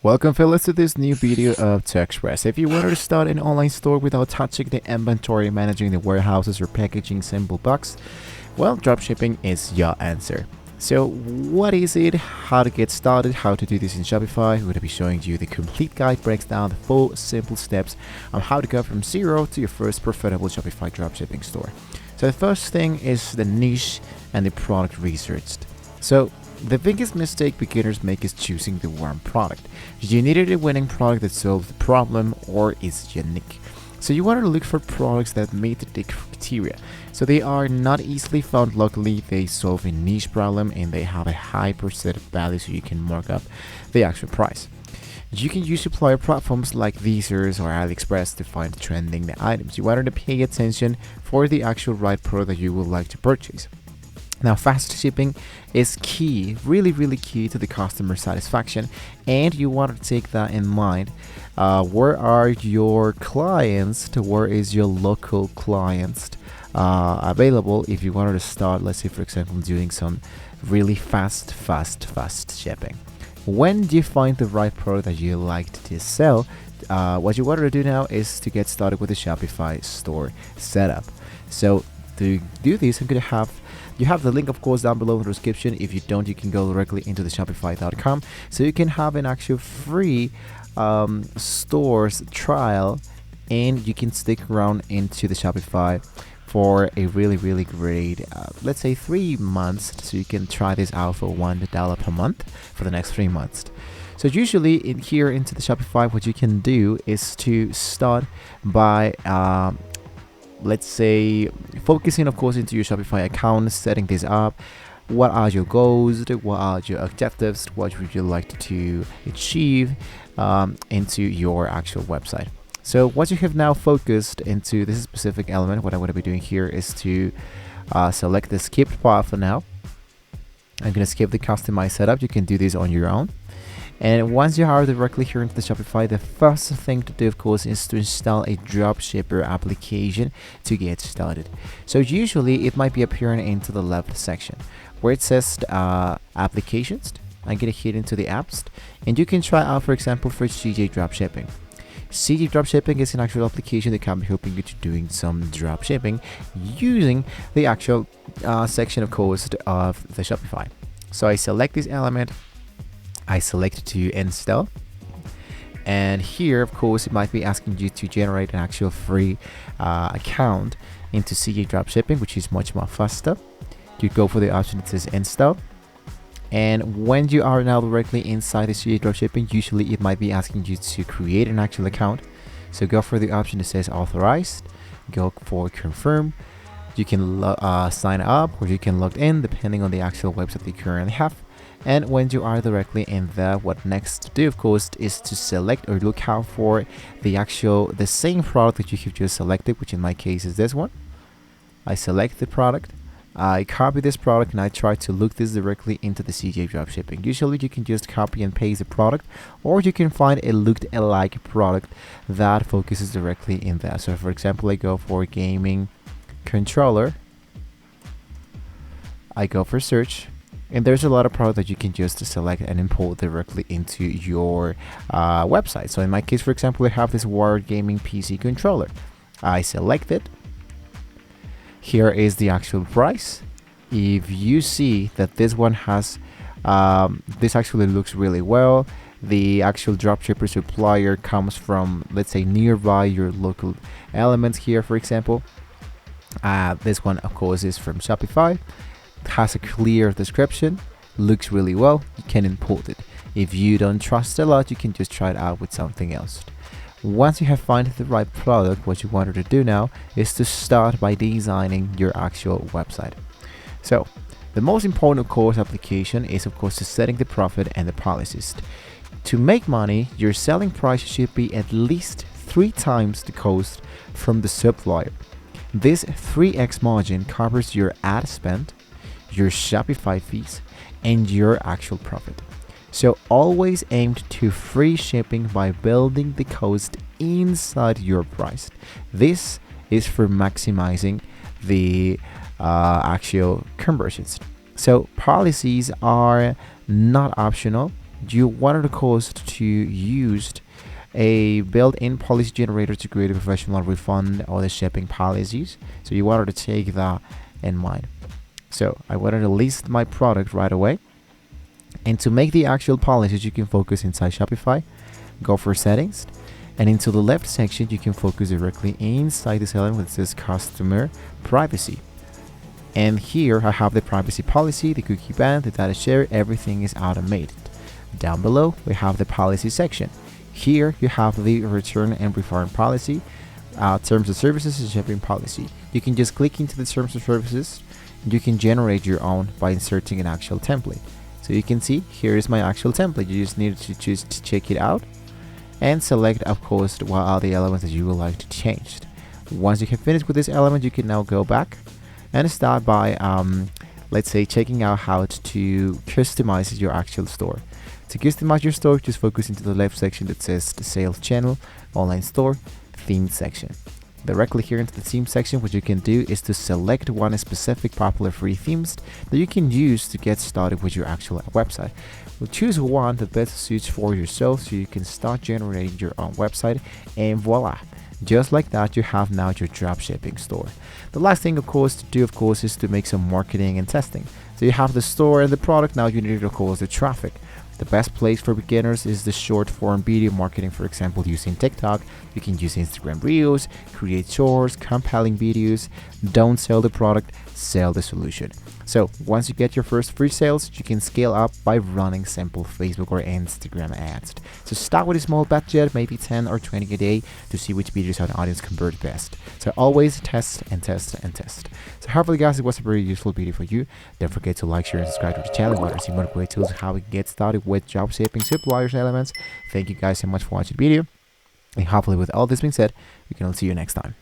Welcome fellas to this new video of TechExpress. If you wanted to start an online store without touching the inventory, managing the warehouses or packaging simple box, well, dropshipping is your answer. So what is it, how to get started, how to do this in Shopify? We're going to be showing you the complete guide, breaks down the 4 simple steps on how to go from zero to your first profitable Shopify dropshipping store. So the first thing is the niche and the product researched. So the biggest mistake beginners make is choosing the wrong product. You needed a winning product that solves the problem or is unique. So you want to look for products that meet the criteria. So they are not easily found locally, they solve a niche problem, and they have a high perceived value so you can mark up the actual price. You can use supplier platforms like Vsauce or AliExpress to find trending items. You want to pay attention for the actual right product that you would like to purchase. Now, fast shipping is key, really key to the customer satisfaction, and you want to take that in mind. Where are your clients? Where is your local clients available if you wanted to start, let's say, for example, doing some really fast shipping? When do you find the right product that you like to sell? What you want to do now is to get started with the Shopify store setup. So to do this, you have the link, of course, down below in the description. If you don't, you can go directly into the shopify.com, so you can have an actual free stores trial, and you can stick around into the Shopify for a really great let's say 3 months, so you can try this out for $1 per month for the next 3 months. So usually here into the Shopify, what you can do is to start by let's say focusing, of course, into your Shopify account, setting this up. What are your goals? What are your objectives? What would you like to achieve into your actual website? So once you have now focused into this specific element, what I'm going to be doing here is to select the skip part for now. I'm going to skip the customize setup. You can do this on your own. And once you are directly here into the Shopify, the first thing to do, of course, is to install a dropshipper application to get started. So usually it might be appearing into the left section where it says applications. I'm going to hit into the apps, and you can try out, for example, for CJ Dropshipping. CJ Dropshipping is an actual application that can be helping you to doing some dropshipping using the actual section, of course, of the Shopify. So I select this element. I select to install, and here, of course, it might be asking you to generate an actual free account into CJ Dropshipping, which is much more faster. You go for the option that says install, and when you are now directly inside the CJ Dropshipping, usually it might be asking you to create an actual account. So go for the option that says authorized, go for confirm. You can sign up, or you can log in depending on the actual website that you currently have. And when you are directly in there, what next to do, of course, is to select or look out for the same product that you have just selected, which in my case is this one. I select the product, I copy this product, and I try to look this directly into the CJ Dropshipping. Usually you can just copy and paste the product, or you can find a looked alike product that focuses directly in there. So for example, I go for gaming controller, I go for search, and there's a lot of products that you can just select and import directly into your website. So in my case, for example, I have this wired gaming PC controller. I select it. Here is the actual price. If you see that this one has, this actually looks really well. The actual dropshipper supplier comes from, let's say, nearby your local elements here, for example. This one, of course, is from Shopify. Has a clear description, looks really well. You can import it. If you don't trust a lot, you can just try it out with something else. Once you have found the right product, what you wanted to do now is to start by designing your actual website. So the most important, of course, application is, of course, setting the profit and the policies. To make money, your selling price should be at least 3 times the cost from the supplier. This 3x margin covers your ad spend, your Shopify fees, and your actual profit. So always aim to free shipping by building the cost inside your price. This is for maximizing the actual conversions. So policies are not optional. you wanted, of course, to use a built-in policy generator to create a professional refund or the shipping policies. So you wanted to take that in mind. So I wanted to list my product right away. And to make the actual policies, you can focus inside Shopify, go for settings, and into the left section, you can focus directly inside this element that says customer privacy. And here I have the privacy policy, the cookie ban, the data share, everything is automated. Down below, we have the policy section. Here you have the return and refund policy, terms of services and shipping policy. You can just click into the terms of services and you can generate your own by inserting an actual template. So you can see here is my actual template. You just need to choose to check it out and select, of course, what are the elements that you would like to change. Once you have finished with this element, you can now go back and start by let's say checking out how to customize your actual store. To customize your store, just focus into the left section that says the sales channel, online store, theme section. Directly here into the theme section, what you can do is to select one specific popular free themes that you can use to get started with your actual website. We'll choose one that best suits for yourself so you can start generating your own website, and voila. Just like that, you have now your dropshipping store. The last thing, of course, to do, of course, is to make some marketing and testing. So you have the store and the product. Now you need, of course, the traffic. The best place for beginners is the short form video marketing, for example, using TikTok. You can use Instagram Reels, create shorts, compelling videos. Don't sell the product, sell the solution. So once you get your first free sales, you can scale up by running simple Facebook or Instagram ads. So start with a small budget, maybe 10 or 20 a day, to see which videos an audience convert best. So always test and test and test. So hopefully guys, it was a very useful video for you. Don't forget to like, share and subscribe to the channel. Want to see more great tools how we get started with dropshipping, suppliers, elements. Thank you guys so much for watching the video. And hopefully with all this being said, we can all see you next time.